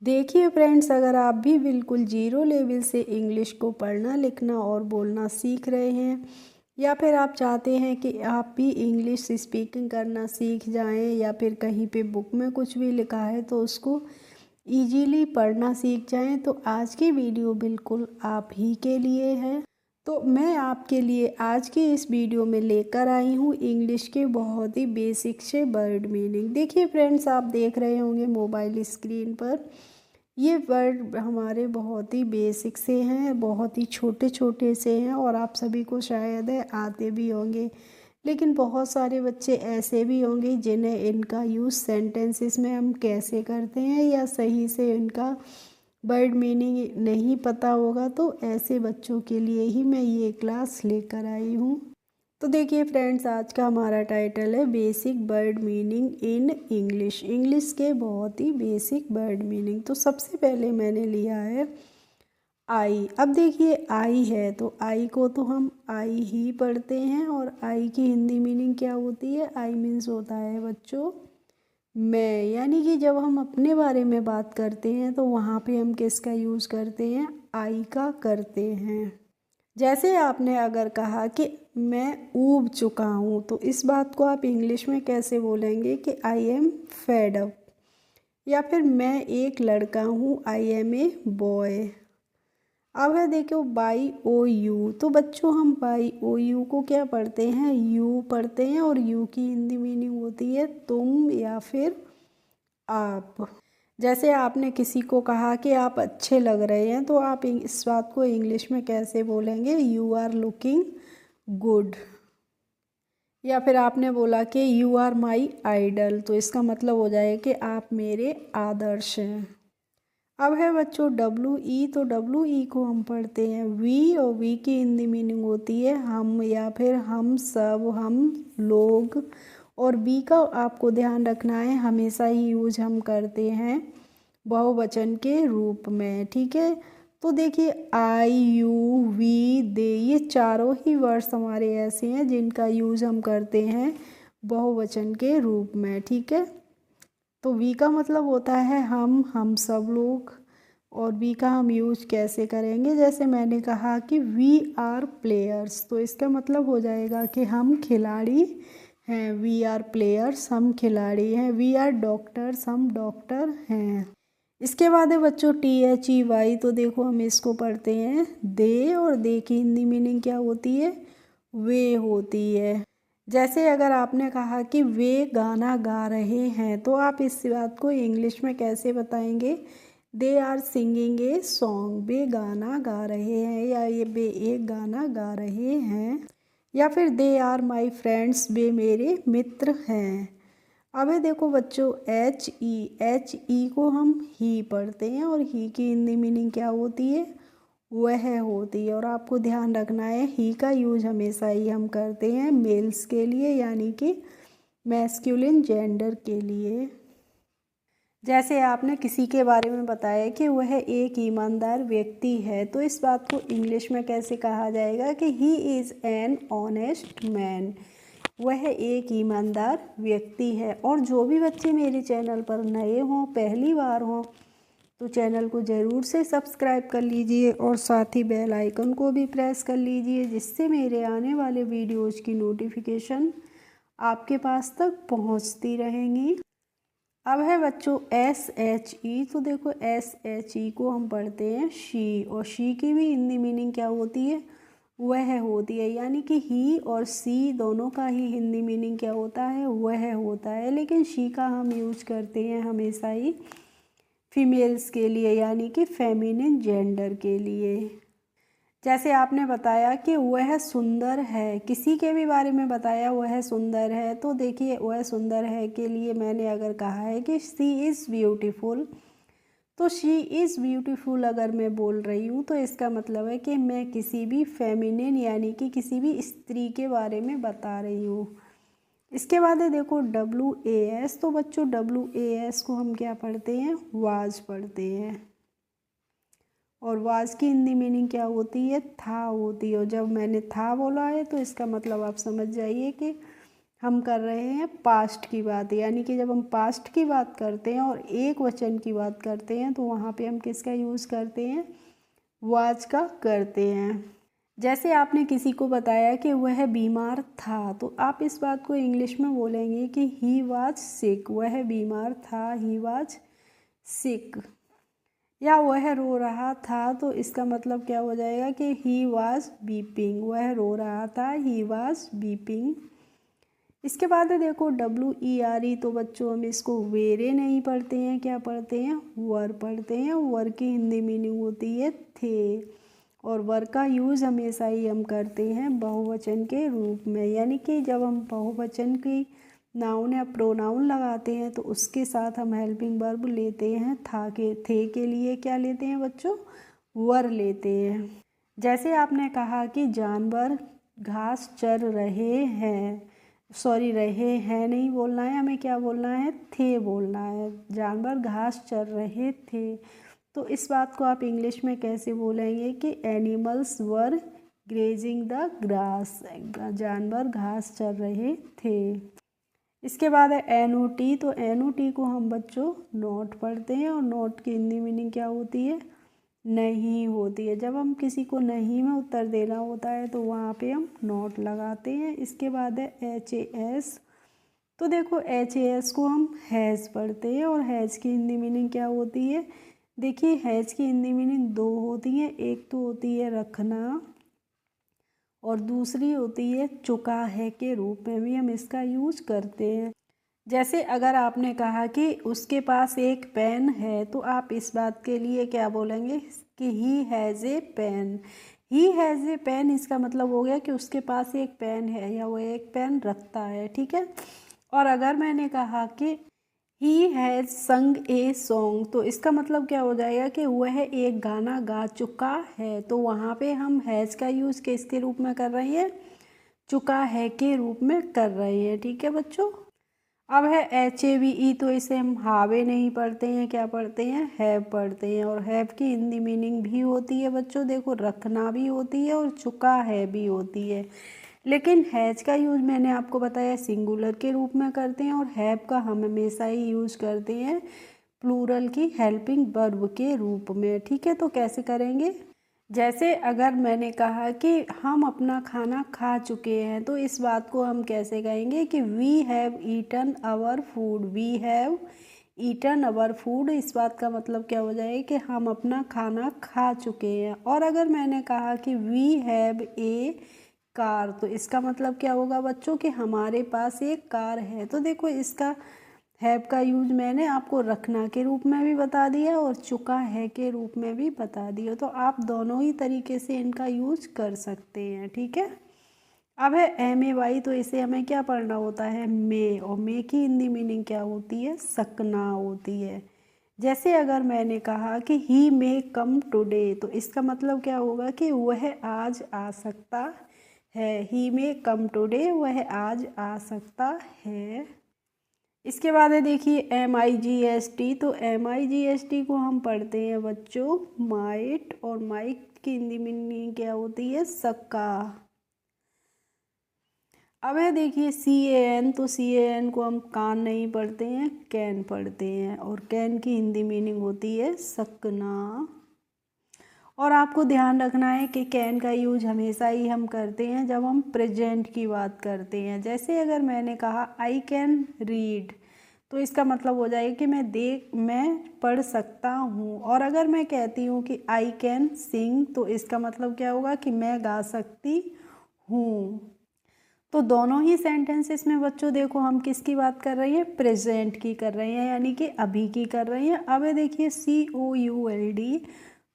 देखिए फ्रेंड्स, अगर आप भी बिल्कुल ज़ीरो लेवल से इंग्लिश को पढ़ना लिखना और बोलना सीख रहे हैं, या फिर आप चाहते हैं कि आप भी इंग्लिश स्पीकिंग करना सीख जाएं, या फिर कहीं पे बुक में कुछ भी लिखा है तो उसको इजीली पढ़ना सीख जाएं, तो आज की वीडियो बिल्कुल आप ही के लिए है। तो मैं आपके लिए आज की इस वीडियो में लेकर आई हूँ इंग्लिश के बहुत ही बेसिक से वर्ड मीनिंग। देखिए फ्रेंड्स, आप देख रहे होंगे मोबाइल स्क्रीन पर ये वर्ड हमारे बहुत ही बेसिक से हैं, बहुत ही छोटे छोटे से हैं और आप सभी को शायद है आते भी होंगे। लेकिन बहुत सारे बच्चे ऐसे भी होंगे जिन्हें इनका यूज़ सेंटेंसेस में हम कैसे करते हैं या सही से इनका वर्ड मीनिंग नहीं पता होगा, तो ऐसे बच्चों के लिए ही मैं ये क्लास लेकर आई हूँ। तो देखिए फ्रेंड्स, आज का हमारा टाइटल है basic word meaning in English. English के बहुत ही बेसिक वर्ड मीनिंग। तो सबसे पहले मैंने लिया है आई। अब देखिए आई है तो आई को तो हम आई ही पढ़ते हैं, और आई की हिंदी मीनिंग क्या होती है? आई मीन्स होता है बच्चों मैं, यानी कि जब हम अपने बारे में बात करते हैं तो वहाँ पे हम किसका यूज़ करते हैं? आई का करते हैं। जैसे आपने अगर कहा कि मैं ऊब चुका हूँ, तो इस बात को आप इंग्लिश में कैसे बोलेंगे कि आई एम फेड अप। या फिर मैं एक लड़का हूँ, आई एम ए बॉय। अब है देखो बाई ओ यू, तो बच्चों हम बाई ओ यू को क्या पढ़ते हैं? यू पढ़ते हैं, और यू की हिंदी मीनिंग होती है तुम या फिर आप। जैसे आपने किसी को कहा कि आप अच्छे लग रहे हैं, तो आप इस बात को इंग्लिश में कैसे बोलेंगे? You are looking good. या फिर आपने बोला कि यू आर माई आइडल, तो इसका मतलब हो जाए कि आप मेरे आदर्श हैं। अब है बच्चों डब्लू ई, तो डब्लू ई को हम पढ़ते हैं वी, और वी की हिंदी मीनिंग होती है हम या फिर हम सब, हम लोग। और बी का आपको ध्यान रखना है, हमेशा ही यूज हम करते हैं बहुवचन के रूप में, ठीक है। तो देखिए आई यू वी दे, ये चारों ही वर्ड्स हमारे ऐसे हैं जिनका यूज हम करते हैं बहुवचन के रूप में, ठीक है। तो वी का मतलब होता है हम सब लोग। और वी का हम यूज कैसे करेंगे? जैसे मैंने कहा कि वी आर प्लेयर्स, तो इसका मतलब हो जाएगा कि हम खिलाड़ी हैं। वी आर प्लेयर्स, हम खिलाड़ी हैं। वी आर डॉक्टर्स, हम डॉक्टर हैं। इसके बाद है बच्चों टी एच ई वाई, तो देखो हम इसको पढ़ते हैं दे, और दे की हिंदी मीनिंग क्या होती है? वे होती है। जैसे अगर आपने कहा कि वे गाना गा रहे हैं, तो आप इस बात को इंग्लिश में कैसे बताएंगे? They are singing a song, वे गाना गा रहे हैं, या ये वे एक गाना गा रहे हैं। या फिर दे आर माई फ्रेंड्स, वे मेरे मित्र हैं। अब है देखो बच्चों एच ई को हम ही पढ़ते हैं, और ही की हिंदी मीनिंग क्या होती है? वह होती है। और आपको ध्यान रखना है ही का यूज हमेशा ही हम करते हैं मेल्स के लिए, यानी कि मैस्कुलिन जेंडर के लिए। जैसे आपने किसी के बारे में बताया कि वह एक ईमानदार व्यक्ति है, तो इस बात को इंग्लिश में कैसे कहा जाएगा कि he is an honest man. वह एक ईमानदार व्यक्ति है। और जो भी बच्चे मेरे चैनल पर नए हों, पहली बार हों, तो चैनल को ज़रूर से सब्सक्राइब कर लीजिए, और साथ ही बेल आइकन को भी प्रेस कर लीजिए, जिससे मेरे आने वाले वीडियोज़ की नोटिफिकेशन आपके पास तक पहुंचती रहेंगी। अब है बच्चों एस एच ई, तो देखो एस एच ई को हम पढ़ते हैं शी, और शी की भी हिंदी मीनिंग क्या होती है? वह होती है। यानी कि ही और सी दोनों का ही हिंदी मीनिंग क्या होता है? वह होता है। लेकिन शी का हम यूज करते हैं हमेशा ही फीमेल्स के लिए, यानी कि फेमिनिन जेंडर के लिए। जैसे आपने बताया कि वह सुंदर है, किसी के भी बारे में बताया वह सुंदर है, तो देखिए वह सुंदर है के लिए मैंने अगर कहा है कि शी इज़ ब्यूटीफुल, तो शी इज़ ब्यूटीफुल अगर मैं बोल रही हूँ, तो इसका मतलब है कि मैं किसी भी फेमिनिन यानी कि किसी भी स्त्री के बारे में बता रही हूँ। इसके बाद है देखो डब्लू ए एस, तो बच्चों डब्लू ए एस को हम क्या पढ़ते हैं? वाज पढ़ते हैं। और वाज की हिंदी मीनिंग क्या होती है? था होती है। और जब मैंने था बोला है, तो इसका मतलब आप समझ जाइए कि हम कर रहे हैं पास्ट की बात, यानी कि जब हम पास्ट की बात करते हैं और एक वचन की बात करते हैं तो वहाँ पे हम किसका यूज़ करते हैं, वाज का करते हैं। जैसे आपने किसी को बताया कि वह बीमार था, तो आप इस बात को इंग्लिश में बोलेंगे कि ही वाज सिक, वह बीमार था, ही वाज सिक। या वह रो रहा था, तो इसका मतलब क्या हो जाएगा कि ही वाज वीपिंग, वह रो रहा था, ही वाज वीपिंग। इसके बाद है देखो WERE, तो बच्चों हम इसको वेरे नहीं पढ़ते हैं, क्या पढ़ते हैं, वर पढ़ते हैं। वर की हिंदी मीनिंग होती है थे, और वर का यूज़ हमेशा ही हम करते हैं बहुवचन के रूप में, यानी कि जब हम बहुवचन की नाउन या प्रोनाउन लगाते हैं तो उसके साथ हम हेल्पिंग वर्ब लेते हैं। था के थे के लिए क्या लेते हैं बच्चों, वर लेते हैं। जैसे आपने कहा कि जानवर घास चर रहे हैं, सॉरी रहे हैं नहीं बोलना है, हमें क्या बोलना है, थे बोलना है। जानवर घास चर रहे थे, तो इस बात को आप इंग्लिश में कैसे बोलेंगे कि animals were grazing the grass, जानवर घास चर रहे थे। इसके बाद है NOT, तो NOT को हम बच्चों नोट पढ़ते हैं, और नोट की हिंदी मीनिंग क्या होती है, नहीं होती है। जब हम किसी को नहीं में उत्तर देना होता है तो वहाँ पे हम नोट लगाते हैं। इसके बाद है HAS, तो देखो HAS को हम हैज़ पढ़ते हैं, और हैज़ की हिंदी मीनिंग क्या होती है, देखिए हैज़ की हिंदी मीनिंग दो होती है, एक तो होती है रखना और दूसरी होती है चुका है के रूप में भी हम इसका यूज करते हैं। जैसे अगर आपने कहा कि उसके पास एक पेन है, तो आप इस बात के लिए क्या बोलेंगे कि he has a pen. He has a pen, इसका मतलब हो गया कि उसके पास एक पेन है या वो एक पेन रखता है, ठीक है। और अगर मैंने कहा कि ही हैज़ संग ए सॉन्ग, तो इसका मतलब क्या हो जाएगा कि वह एक गाना गा चुका है। तो वहाँ पे हम हैज़ का यूज़ किसके रूप में कर रहे हैं, चुका है के रूप में कर रहे हैं, ठीक है बच्चों। अब है HAVE, तो इसे हम हावे नहीं पढ़ते हैं, क्या पढ़ते हैं, हैव पढ़ते हैं। और हैव की हिंदी मीनिंग भी होती है बच्चों, देखो रखना भी होती है और चुका है भी होती है। लेकिन हैज़ का यूज़ मैंने आपको बताया सिंगुलर के रूप में करते हैं, और हैव का हम हमेशा ही यूज़ करते हैं प्लूरल की हेल्पिंग वर्ब के रूप में, ठीक है। तो कैसे करेंगे, जैसे अगर मैंने कहा कि हम अपना खाना खा चुके हैं, तो इस बात को हम कैसे कहेंगे कि we have eaten our food, we have eaten our food. इस बात का मतलब क्या हो जाएगा कि हम अपना खाना खा चुके हैं। और अगर मैंने कहा कि वी हैव ए कार, तो इसका मतलब क्या होगा बच्चों कि हमारे पास एक कार है। तो देखो इसका हैव का यूज मैंने आपको रखना के रूप में भी बता दिया और चुका है के रूप में भी बता दिया, तो आप दोनों ही तरीके से इनका यूज कर सकते हैं, ठीक है। अब है MAY, तो इसे हमें क्या पढ़ना होता है, मे, और मे की हिंदी मीनिंग क्या होती है, सकना होती है। जैसे अगर मैंने कहा कि ही मे कम टुडे, तो इसका मतलब क्या होगा कि वह आज आ सकता है, ही मे कम टुडे, वह आज आ सकता है। इसके बाद है देखिए MIGST, तो MIGST को हम पढ़ते हैं बच्चों माइट, और माइट की हिंदी मीनिंग क्या होती है, सक्का। अब है देखिए CAN, तो CAN को हम कान नहीं पढ़ते हैं, कैन पढ़ते हैं, और कैन की हिंदी मीनिंग होती है सकना। और आपको ध्यान रखना है कि कैन का यूज हमेशा ही हम करते हैं जब हम प्रेजेंट की बात करते हैं। जैसे अगर मैंने कहा आई कैन रीड, तो इसका मतलब हो जाएगा कि मैं पढ़ सकता हूँ। और अगर मैं कहती हूँ कि आई कैन सिंग, तो इसका मतलब क्या होगा कि मैं गा सकती हूँ। तो दोनों ही सेंटेंसेस में बच्चों देखो हम किसकी बात कर रहे हैं, प्रेजेंट की कर रहे हैं, यानी कि अभी की कर रहे हैं। अब है देखिए COULD,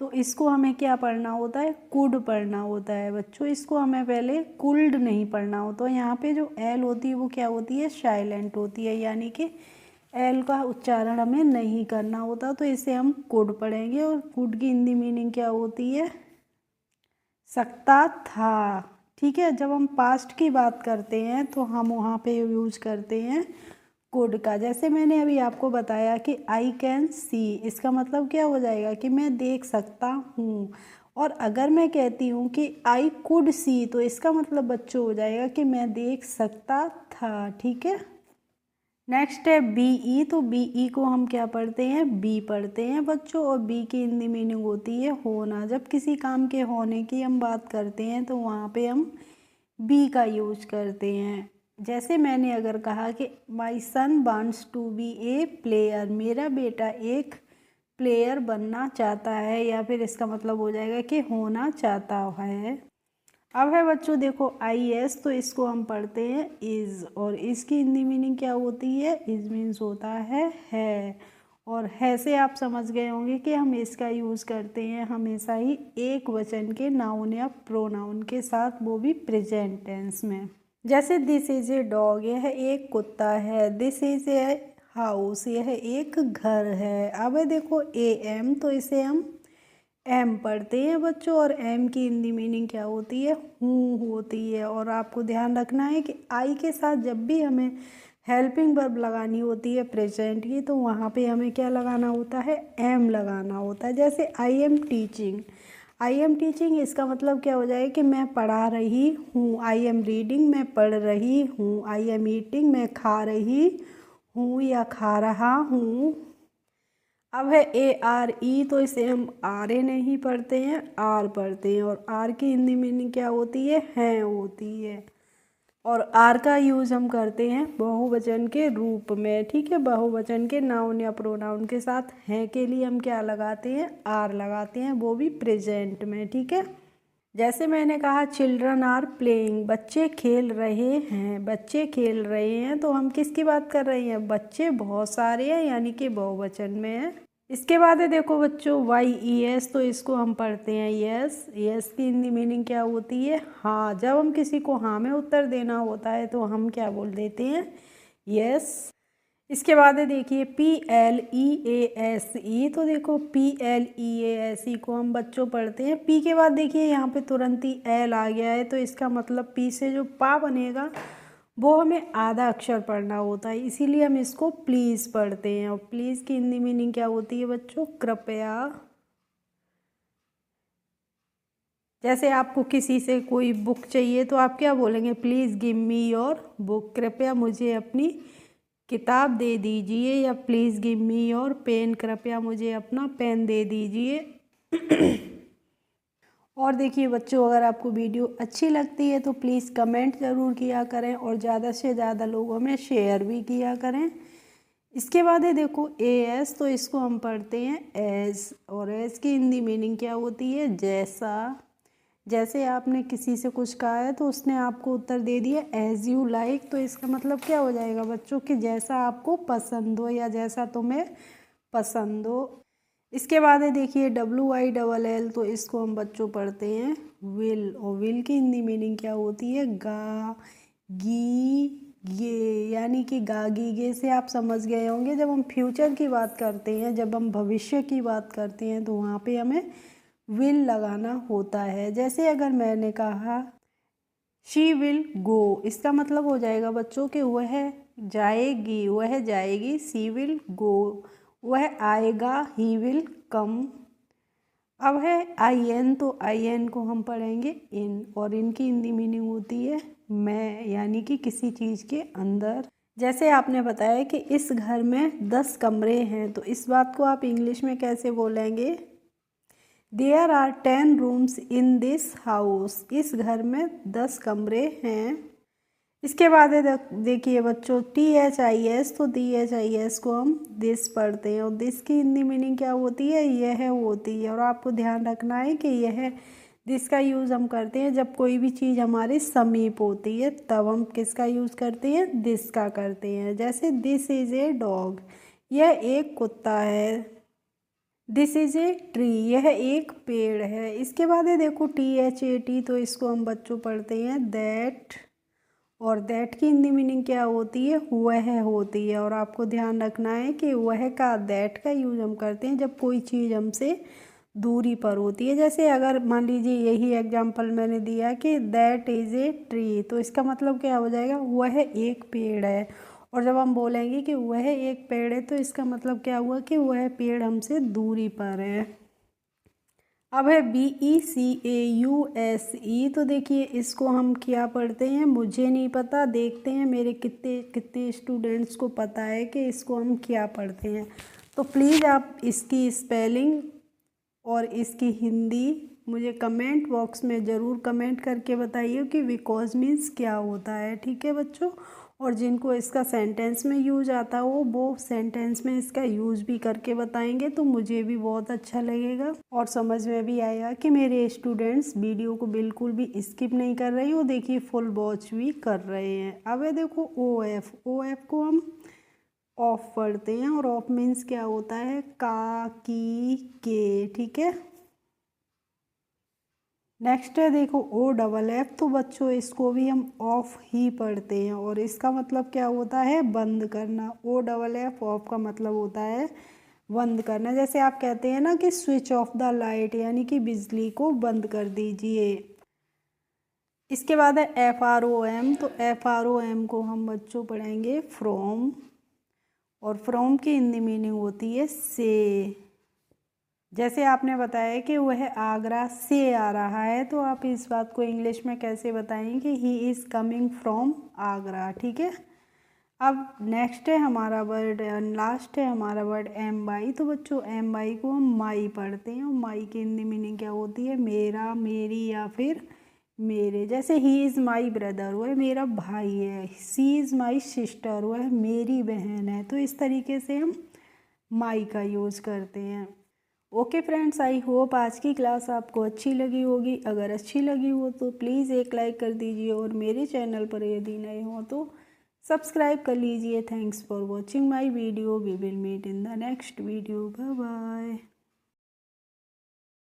तो इसको हमें क्या पढ़ना होता है, कुड पढ़ना होता है बच्चों। इसको हमें पहले कुल्ड नहीं पढ़ना होता, तो यहाँ पे जो एल होती है वो क्या होती है, साइलेंट होती है, यानी कि एल का उच्चारण हमें नहीं करना होता, तो इसे हम कुड पढ़ेंगे। और कुड की हिंदी मीनिंग क्या होती है, सकता था, ठीक है। जब हम पास्ट की बात करते हैं तो हम वहाँ पे यूज करते हैं कुड का। जैसे मैंने अभी आपको बताया कि आई कैन सी, इसका मतलब क्या हो जाएगा कि मैं देख सकता हूँ। और अगर मैं कहती हूँ कि आई कुड सी, तो इसका मतलब बच्चों हो जाएगा कि मैं देख सकता था। ठीक है। नेक्स्ट है बीई। तो बीई को हम क्या पढ़ते हैं? बी पढ़ते हैं बच्चों। और बी की हिंदी मीनिंग होती है होना। जब किसी काम के होने की हम बात करते हैं तो वहाँ पे हम बी का यूज करते हैं। जैसे मैंने अगर कहा कि my son wants to be a player, मेरा बेटा एक प्लेयर बनना चाहता है, या फिर इसका मतलब हो जाएगा कि होना चाहता है। अब है बच्चों देखो आई एस, तो इसको हम पढ़ते हैं इज़। और इसकी हिंदी मीनिंग क्या होती है? इज़ मीन्स होता है। और है से आप समझ गए होंगे कि हम इसका यूज़ करते हैं हमेशा ही एक वचन के नाउन या प्रोनाउन के साथ, वो भी प्रेजेंट टेंस में। जैसे दिस इज़ ए डॉग, यह एक कुत्ता है। दिस इज़ ए हाउस, यह एक घर है। अब है देखो ए एम, तो इसे हम एम पढ़ते हैं बच्चों। और एम की हिंदी मीनिंग क्या होती है? हूँ होती है। और आपको ध्यान रखना है कि आई के साथ जब भी हमें हेल्पिंग वर्ब लगानी होती है प्रेजेंट की, तो वहाँ पे हमें क्या लगाना होता है? एम लगाना होता है। जैसे I am teaching, I am teaching इसका मतलब क्या हो जाएगा कि मैं पढ़ा रही हूँ। आई एम रीडिंग, मैं पढ़ रही हूँ। आई एम ईटिंग, मैं खा रही हूँ या खा रहा हूँ। अब है ए आर ई, तो इसे हम आर ए नहीं पढ़ते हैं, आर पढ़ते हैं। और आर की हिंदी मीनिंग क्या होती है? हैं होती है। और आर का यूज़ हम करते हैं बहुवचन के रूप में। ठीक है। बहुवचन के नाउन या प्रोनाउन के साथ हैं के लिए हम क्या लगाते हैं? आर लगाते हैं, वो भी प्रेजेंट में। ठीक है। जैसे मैंने कहा चिल्ड्रन आर प्लेइंग, बच्चे खेल रहे हैं। बच्चे खेल रहे हैं, तो हम किसकी बात कर रहे हैं? बच्चे बहुत सारे हैं, यानी कि बहुवचन में है। इसके बाद है देखो बच्चों वाई ई एस, तो इसको हम पढ़ते हैं यस। यस की हिंदी मीनिंग क्या होती है? हाँ। जब हम किसी को हाँ में उत्तर देना होता है तो हम क्या बोल देते हैं? यस। इसके बाद है देखिए P L E A S E, तो देखो P L E A S E को हम बच्चों पढ़ते हैं। पी के बाद देखिए यहाँ पे तुरंत ही एल आ गया है, तो इसका मतलब पी से जो पा बनेगा वो हमें आधा अक्षर पढ़ना होता है, इसीलिए हम इसको प्लीज़ पढ़ते हैं। और प्लीज़ की हिंदी मीनिंग क्या होती है बच्चों? कृपया। जैसे आपको किसी से कोई बुक चाहिए तो आप क्या बोलेंगे? Please give me your book, कृपया मुझे अपनी किताब दे दीजिए। या please give me your pen, कृपया मुझे अपना पेन दे दीजिए। और देखिए बच्चों, अगर आपको वीडियो अच्छी लगती है तो प्लीज़ कमेंट ज़रूर किया करें और ज़्यादा से ज़्यादा लोगों में शेयर भी किया करें। इसके बाद है देखो ए एस, तो इसको हम पढ़ते हैं एज। और एज की हिंदी मीनिंग क्या होती है? जैसा। जैसे आपने किसी से कुछ कहा है तो उसने आपको उत्तर दे दिया एज यू लाइक, तो इसका मतलब क्या हो जाएगा बच्चों? कि जैसा आपको पसंद हो या जैसा तुम्हें पसंद हो। इसके बाद है देखिए डब्ल्यू आई डबल एल, तो इसको हम बच्चों पढ़ते हैं विल। और विल की हिंदी मीनिंग क्या होती है? गा गी गे, यानी कि गागी गे से आप समझ गए होंगे। जब हम फ्यूचर की बात करते हैं, जब हम भविष्य की बात करते हैं, तो वहाँ पे हमें विल लगाना होता है। जैसे अगर मैंने कहा शी विल गो, इसका मतलब हो जाएगा बच्चों कि वह जाएगी, वह जाएगी। सी विल गो, वह आएगा। He will come. अब है आई एन, तो आई एन को हम पढ़ेंगे इन। और इनकी हिंदी मीनिंग होती है मैं, यानी कि किसी चीज़ के अंदर। जैसे आपने बताया कि इस घर में 10 कमरे हैं, तो इस बात को आप इंग्लिश में कैसे बोलेंगे? There are 10 rooms in this house, इस घर में 10 कमरे हैं। इसके बाद है देखिए बच्चों टी एच आई एस, तो टी एच आई एस को हम दिस पढ़ते हैं। और दिस की हिंदी मीनिंग क्या होती है? यह होती है। और आपको ध्यान रखना है कि यह दिस का यूज़ हम करते हैं जब कोई भी चीज़ हमारे समीप होती है, तब हम किसका यूज़ करते हैं? दिस का करते हैं। जैसे दिस इज़ ए डॉग, यह एक कुत्ता है। दिस इज़ ए ट्री, यह एक पेड़ है। इसके बाद है देखो टी एच ए टी, तो इसको हम बच्चों पढ़ते हैं दैट। और दैट की हिंदी मीनिंग क्या होती है? वह होती है। और आपको ध्यान रखना है कि वह का दैट का यूज हम करते हैं जब कोई चीज़ हमसे दूरी पर होती है। जैसे अगर मान लीजिए यही एग्जांपल मैंने दिया कि दैट इज़ ए ट्री, तो इसका मतलब क्या हो जाएगा? वह एक पेड़ है। और जब हम बोलेंगे कि वह एक पेड़ है, तो इसका मतलब क्या हुआ? कि वह पेड़ हमसे दूरी पर है। अब है BECAUSE, तो देखिए इसको हम क्या पढ़ते हैं, मुझे नहीं पता, देखते हैं मेरे कितने कितने स्टूडेंट्स को पता है कि इसको हम क्या पढ़ते हैं। तो प्लीज़ आप इसकी स्पेलिंग और इसकी हिंदी मुझे कमेंट बॉक्स में ज़रूर कमेंट करके बताइए कि बिकॉज मीन्स क्या होता है, ठीक है बच्चों। और जिनको इसका सेंटेंस में यूज आता हो वो सेंटेंस में इसका यूज भी करके बताएंगे तो मुझे भी बहुत अच्छा लगेगा और समझ में भी आएगा कि मेरे स्टूडेंट्स वीडियो को बिल्कुल भी स्किप नहीं कर रहे हो, देखिए फुल वॉच भी कर रहे हैं। अब है देखो OF, OF को हम ऑफ पढ़ते हैं और ऑफ मीन्स क्या होता है, का, की, के, ठीक है। नेक्स्ट है देखो OFF, तो बच्चों इसको भी हम ऑफ ही पढ़ते हैं और इसका मतलब क्या होता है, बंद करना। OFF ऑफ का मतलब होता है बंद करना। जैसे आप कहते हैं ना कि स्विच ऑफ द लाइट, यानी कि बिजली को बंद कर दीजिए। इसके बाद है FROM, तो FROM को हम बच्चों पढ़ेंगे फ्रॉम, और फ्रॉम की हिंदी मीनिंग होती है से। जैसे आपने बताया कि वह आगरा से आ रहा है, तो आप इस बात को इंग्लिश में कैसे बताएंगे कि he is coming from Agra, ठीक है। अब नेक्स्ट है हमारा वर्ड, लास्ट है हमारा वर्ड एम बाई, तो बच्चों एम बाई को हम माई पढ़ते हैं और माई की हिंदी मीनिंग क्या होती है, मेरा, मेरी या फिर मेरे। जैसे ही इज़ माई ब्रदर, वह मेरा भाई है। सी इज़ माई सिस्टर, वह मेरी बहन है। तो इस तरीके से हम माई का यूज़ करते हैं। ओके फ्रेंड्स, आई होप आज की क्लास आपको अच्छी लगी होगी। अगर अच्छी लगी हो तो प्लीज़ एक लाइक कर दीजिए और मेरे चैनल पर यदि नए हो तो सब्सक्राइब कर लीजिए। Thanks for watching my video, we will meet in the next video, bye bye.